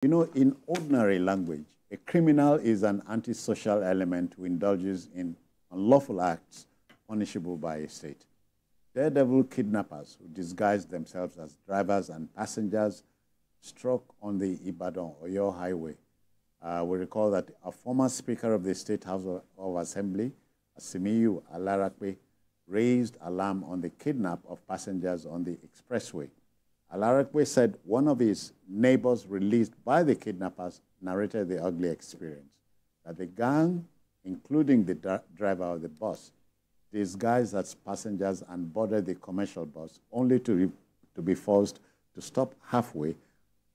You know, in ordinary language, a criminal is an antisocial element who indulges in unlawful acts punishable by a state. Daredevil kidnappers who disguise themselves as drivers and passengers struck on the Ibadan-Oyo highway. We recall that a former Speaker of the State House of Assembly, Asimiyu Alarape, raised alarm on the kidnap of passengers on the Expressway. Alarape said one of his neighbors released by the kidnappers narrated the ugly experience, that the gang, including the driver of the bus, disguised as passengers and boarded the commercial bus, only to be forced to stop halfway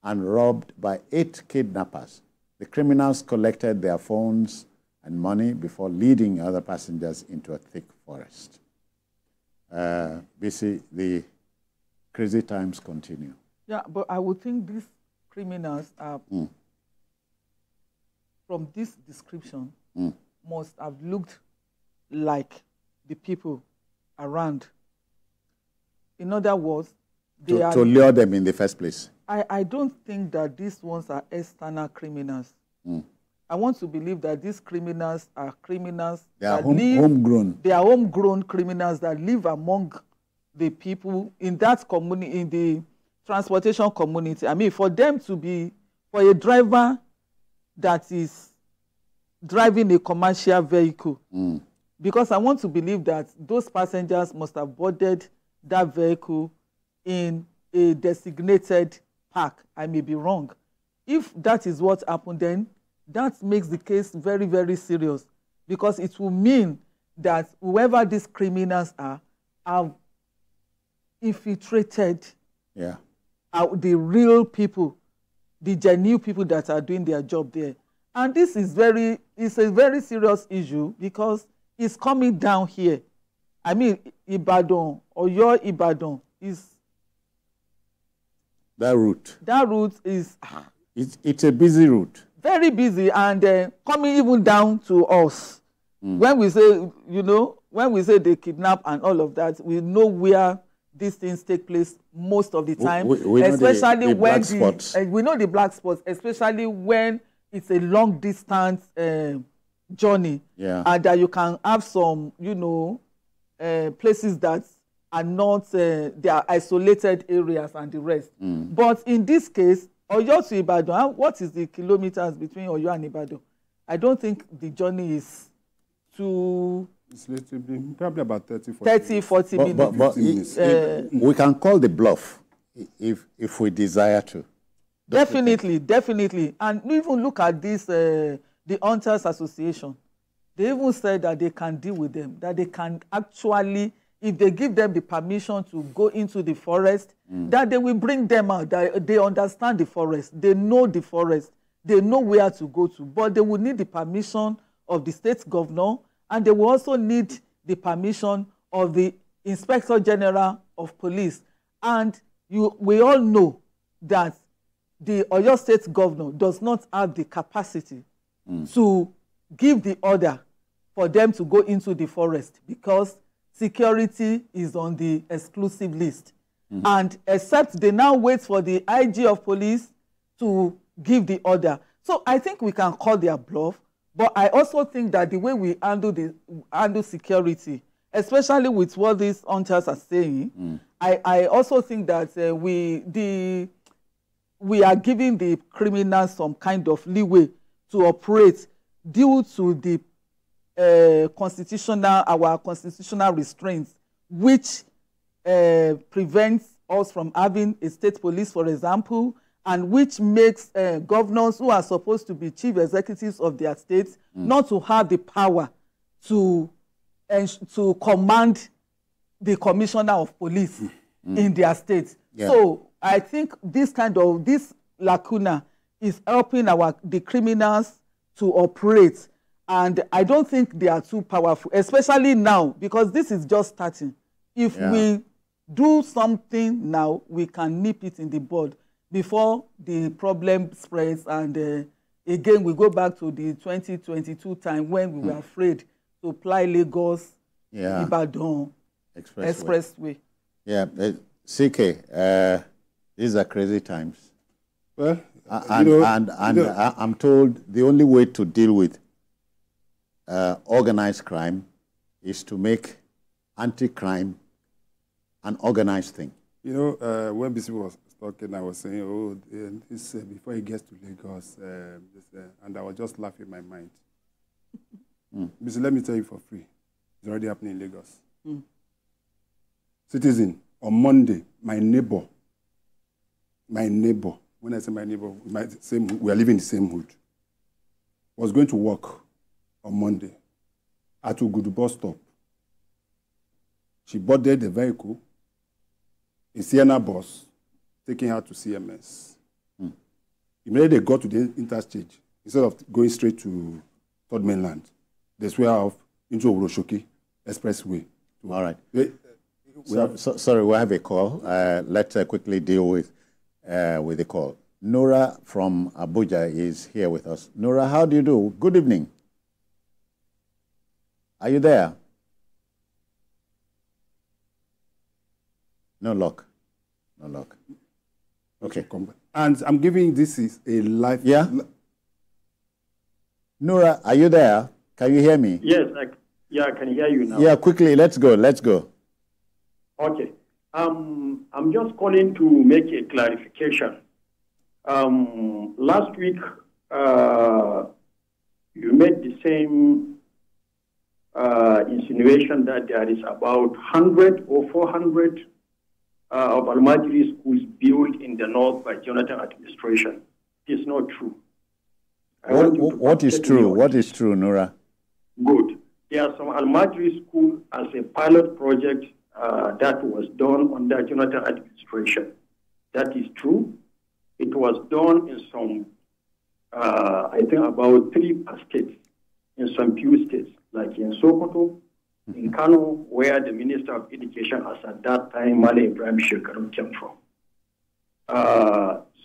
and robbed by 8 kidnappers. The criminals collected their phones and money before leading other passengers into a thick forest. BC, the crazy times continue. Yeah, but I would think these criminals are, from this description, must have looked like the people around. In other words, to lure them in the first place. I don't think that these ones are external criminals. I want to believe that these criminals are criminals They are homegrown. They are homegrown criminals that live among the people in that community, in the transportation community. I mean, for them to be, for a driver that is driving a commercial vehicle, because I want to believe that those passengers must have boarded that vehicle in a designated park. I may be wrong. If that is what happened, then that makes the case very, very serious, because it will mean that whoever these criminals are have infiltrated the real people, the genuine people that are doing their job there. And this is it's a very serious issue, because it's coming down here. I mean, Ibadan, or your Ibadan, is... That route. That route is... It's a busy route. Very busy, and coming even down to us. When we say, you know, when we say they kidnap and all of that, we know where these things take place most of the time. We especially know when we know the black spots, especially when it's a long distance journey, and that you can have some, you know, places that are not, they are isolated areas and the rest. But in this case, Oyo to Ibadan, what is the kilometers between Oyo and Ibadan? I don't think the journey is too... It's probably about 40 minutes. But we can call the bluff if we desire to. Definitely. And even look at this, the Hunters Association. They even said that they can deal with them, that they can actually, if they give them the permission to go into the forest, that they will bring them out, that they understand the forest, they know the forest, they know where to go to, but they will need the permission of the state governor, and they will also need the permission of the Inspector General of Police. And we all know that the Oyo State Governor does not have the capacity to give the order for them to go into the forest, because security is on the exclusive list. And except they now wait for the IG of police to give the order. So I think we can call their bluff, but I also think that the way we handle security, especially with what these hunters are saying, I also think that we are giving the criminals some kind of leeway to operate due to the our constitutional restraints, which prevents us from having a state police, for example, and which makes governors who are supposed to be chief executives of their states not to have the power to command the commissioner of police in their state. So I think this lacuna is helping the criminals to operate, and I don't think they are too powerful, especially now, because this is just starting. If we do something now, we can nip it in the bud before the problem spreads, and again we go back to the 2022 time when we were afraid to apply Lagos Ibadan Expressway. CK, these are crazy times. Well, I'm told the only way to deal with organized crime is to make anti-crime an organized thing. You know, when BC was talking, I was saying, oh, this, before he gets to Lagos, and I was just laughing in my mind. BC, let me tell you for free. It's already happening in Lagos. Citizen, on Monday, my neighbor, when I say my neighbor, we are living in the same hood, was going to work on Monday at Ugudu bus stop. She boarded the vehicle, a Sienna bus, taking her to CMS. Immediately they got to the interchange. Instead of going straight to Third Mainland, they swear off into Oroshoki Expressway. All right. Sorry, we have a call. Let's quickly deal with the call. Nora from Abuja is here with us. Nora, how do you do? Good evening. Are you there? No luck. No luck. Okay. And I'm giving this is a live. Yeah? Nora, are you there? Can you hear me? Yes, I can hear you now. Yeah, quickly, let's go. Okay. I'm just calling to make a clarification. Last week, you made the same insinuation that there is about 100 or 400 of Almajiri schools built in the north by Jonathan administration. It is not true. What is true? What is true, Nora? Good. There are some Almajiri schools as a pilot project that was done under Jonathan administration. That is true. It was done in some, I think about 3 states, in some few states, like in Sokoto, in Kano, where the Minister of Education, as at that time, Male Ibrahim Shekaru, came from.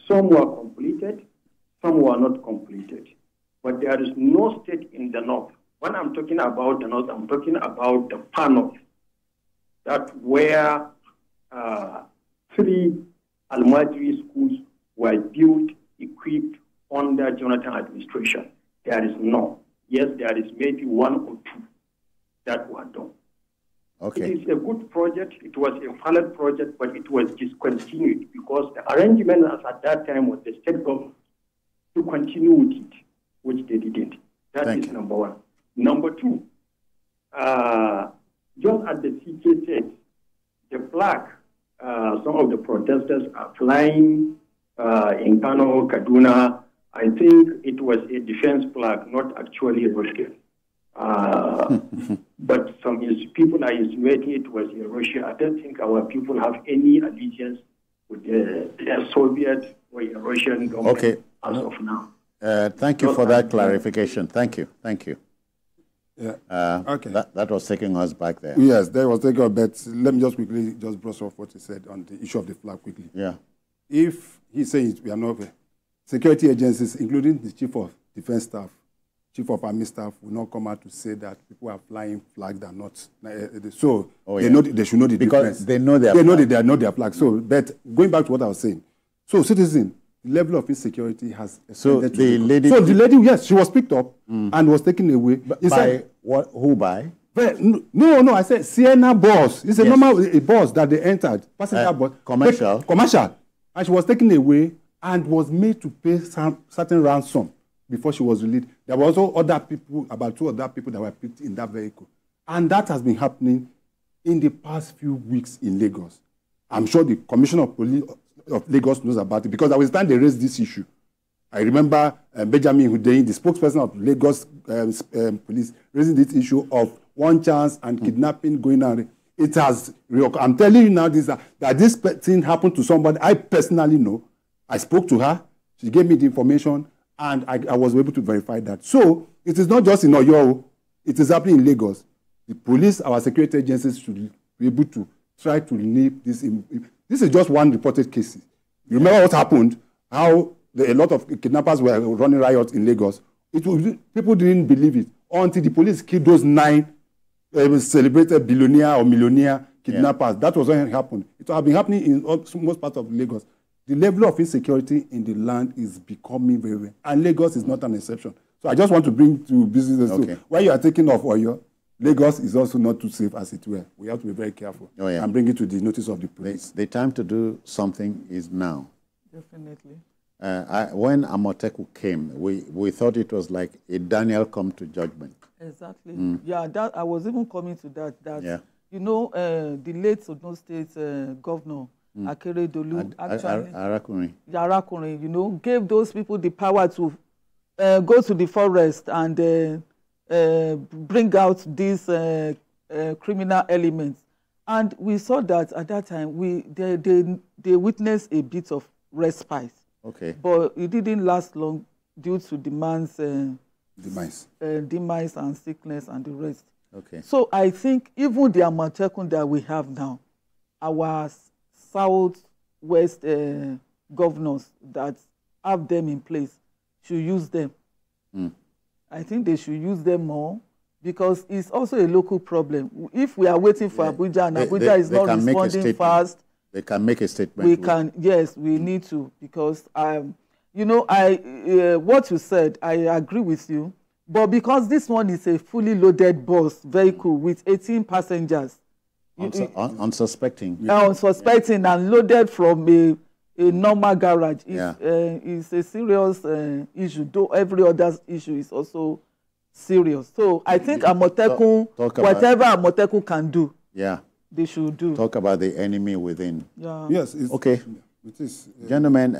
Some were completed, some were not completed. But there is no state in the north. When I'm talking about the north, I'm talking about the far north, that where 3 Almajiri schools were built, equipped under Jonathan administration. There is no. Yes, there is maybe 1 or 2 that were done. Okay. It is a good project. It was a valid project, but it was discontinued because the arrangement as at that time was the state government to continue with it, which they didn't. That is number 1. Number 2, just as the CK said, the flag, some of the protesters are flying in Kano, Kaduna. I think it was a defense flag, not actually a Russian. But some people are insinuating it was in Russia. I don't think our people have any allegiance with the Soviet or a Russian government as of now. Thank you for that clarification. Thank you. Yeah. Okay. That was taking us back there. Yes, that was taking us back. Let me just quickly brush off what he said on the issue of the flag quickly. Yeah. If he says we are not security agencies, including the chief of defense staff, chief of army staff, will not come out to say that people are flying flags that are not. So they should know the difference. Because they know their flag. They know that they are not their flag. So, but going back to what I was saying, so citizen, the level of insecurity has. So the lady. So the lady, yes, she was picked up and was taken away. By what? Who by? No. I said Sienna bus. It's a normal bus that they entered. Passenger bus. Commercial. And she was taken away and was made to pay some certain ransom before she was released. There were also other people, about 2 other people that were picked in that vehicle. And that has been happening in the past few weeks in Lagos. I'm sure the Commissioner of Police of Lagos knows about it because at the time they raised this issue. I remember Benjamin Hundeyin, the spokesperson of Lagos Police, raising this issue of one chance and kidnapping going on. It has, I'm telling you now that this thing happened to somebody I personally know. I spoke to her. She gave me the information, and I was able to verify that. So it is not just in Oyo. It is happening in Lagos. The police, our security agencies should be able to try to nip this. This is just one reported case. You remember what happened? How a lot of kidnappers were running riots in Lagos. People didn't believe it until the police killed those 9 celebrated billionaire or millionaire kidnappers. That was when it happened. It has been happening in most parts of Lagos. the level of insecurity in the land is becoming very, and Lagos is not an exception. So I just want to bring to business too. When you are taking off Oyo, Lagos is also not too safe as it were. We have to be very careful and bring it to the notice of the police. The time to do something is now. Definitely. When Amoteku came, we thought it was like a Daniel come to judgment. Exactly. Yeah, that I was even coming to that. You know, the late Ogun State governor, Akeredolu, actually, Arakunrin, you know, gave those people the power to go to the forest and bring out these criminal elements. And we saw that at that time, they witnessed a bit of respite. Okay. But it didn't last long due to the man's demise and sickness and the rest. Okay. So I think even the Amatekun that we have now, our southwest governors that have them in place should use them. I think they should use them more because it's also a local problem. If we are waiting for Abuja and Abuja is not responding fast, they can make a statement. We can, yes, we need to, because you know, what you said, I agree with you. But because this one is a fully loaded bus vehicle with 18 passengers, unsuspecting, unsuspecting and loaded from a normal garage, it's a serious issue. Though every other issue is also serious. So I think Amotekun, whatever Amotekun can do, they should do. Talk about the enemy within. Yes. Okay. It is. Gentlemen,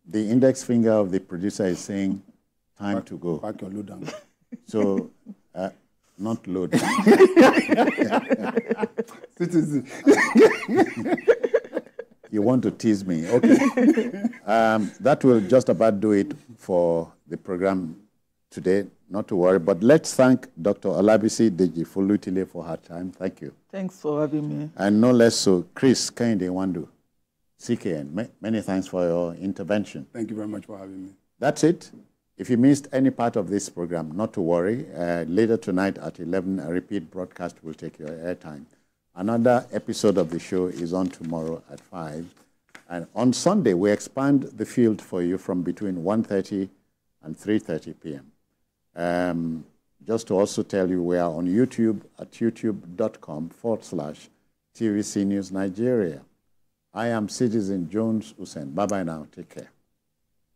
the index finger of the producer is saying, time to go. Pack your load down. So, not load. Citizen. You want to tease me. Okay. That will just about do it for the program today. Not to worry. But let's thank Dr. Olabisi Deji Folutile for her time. Thank you. Thanks for having me. And no less so, Chris Kehinde Wandu, CKN. Many thanks for your intervention. Thank you very much for having me. That's it. If you missed any part of this program, not to worry. Later tonight at 11, a repeat broadcast will take your airtime. Another episode of the show is on tomorrow at 5. And on Sunday, we expand the field for you from between 1:30 and 3:30 p.m. Just to also tell you, we are on YouTube at youtube.com/TVC News Nigeria. I am Citizen Jones Hussein. Bye-bye now. Take care.